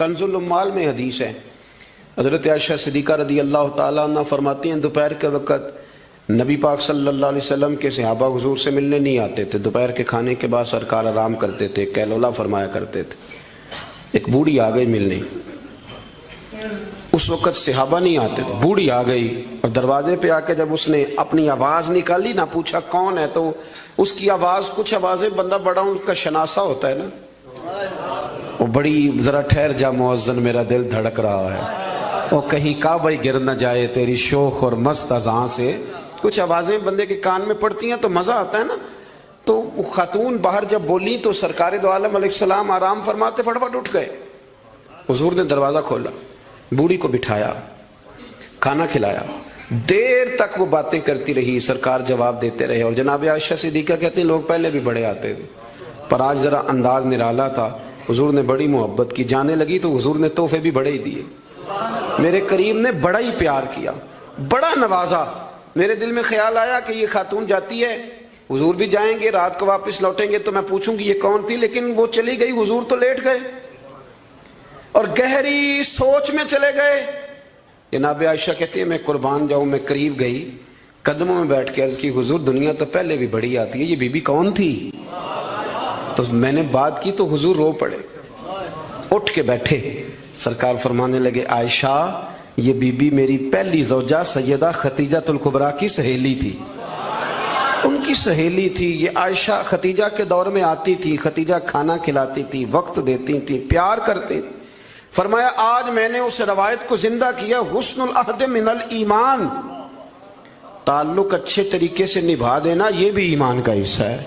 کنز الاموال میں حدیث ہے، حضرت عائشہ صدیقہ رضی اللہ تعالیٰ عنہ فرماتی ہیں دوپہر کے وقت نبی پاک صلی اللہ علیہ وسلم کے صحابہ حضور سے ملنے نہیں آتے تھے، دوپہر کے کھانے کے بعد سرکار آرام کرتے تھے، کیلولا فرمایا کرتے تھے۔ ایک بوڑھی آ گئی ملنے، اس وقت صحابہ نہیں آتے تھے، بوڑھی آ گئی اور دروازے پہ آ کے جب اس نے اپنی آواز نکالی نہ، پوچھا کون ہے، تو اس کی آواز، کچھ آوازیں بندہ بڑا ان کا شناسا ہوتا ہے نا، وہ بڑی ذرا ٹھہر جا مؤذن میرا دل دھڑک رہا ہے، وہ کہیں کعبہ گر نہ جائے تیری شوخ اور مست اذان سے، کچھ آوازیں بندے کے کان میں پڑتی ہیں تو مزہ آتا ہے نا۔ تو وہ خاتون باہر جب بولی تو سرکار دو عالم علیہ السلام آرام فرماتے فٹافٹ اٹھ گئے، حضور نے دروازہ کھولا، بوڑھی کو بٹھایا، کھانا کھلایا، دیر تک وہ باتیں کرتی رہی، سرکار جواب دیتے رہے۔ اور جناب عائشہ صدیقہ کہتے ہیں لوگ پہلے بھی بڑے آتے تھے پر آج ذرا انداز نرالا تھا، حضور نے بڑی محبت کی، جانے لگی تو حضور نے تحفے بھی بڑے ہی دیے، میرے کریم نے بڑا ہی پیار کیا، بڑا نوازا۔ میرے دل میں خیال آیا کہ یہ خاتون جاتی ہے، حضور بھی جائیں گے، رات کو واپس لوٹیں گے تو میں پوچھوں گی یہ کون تھی، لیکن وہ چلی گئی، حضور تو لیٹ گئے اور گہری سوچ میں چلے گئے۔ جناب عائشہ کہتی ہے میں قربان جاؤں، میں قریب گئی، قدموں میں بیٹھ کے عرض کی حضور دنیا تو پہلے بھی بڑی آتی ہے، یہ بی بی کون تھی؟ تو میں نے بات کی تو حضور رو پڑے، اٹھ کے بیٹھے، سرکار فرمانے لگے عائشہ یہ بی بی میری پہلی زوجہ سیدہ خدیجہ الکبریٰ کی سہیلی تھی، ان کی سہیلی تھی یہ عائشہ، خدیجہ کے دور میں آتی تھی، خدیجہ کھانا کھلاتی تھی، وقت دیتی تھی، پیار کرتی تھی۔ فرمایا آج میں نے اس روایت کو زندہ کیا، حسن العہد من الایمان، تعلق اچھے طریقے سے نبھا دینا یہ بھی ایمان کا حصہ ہے۔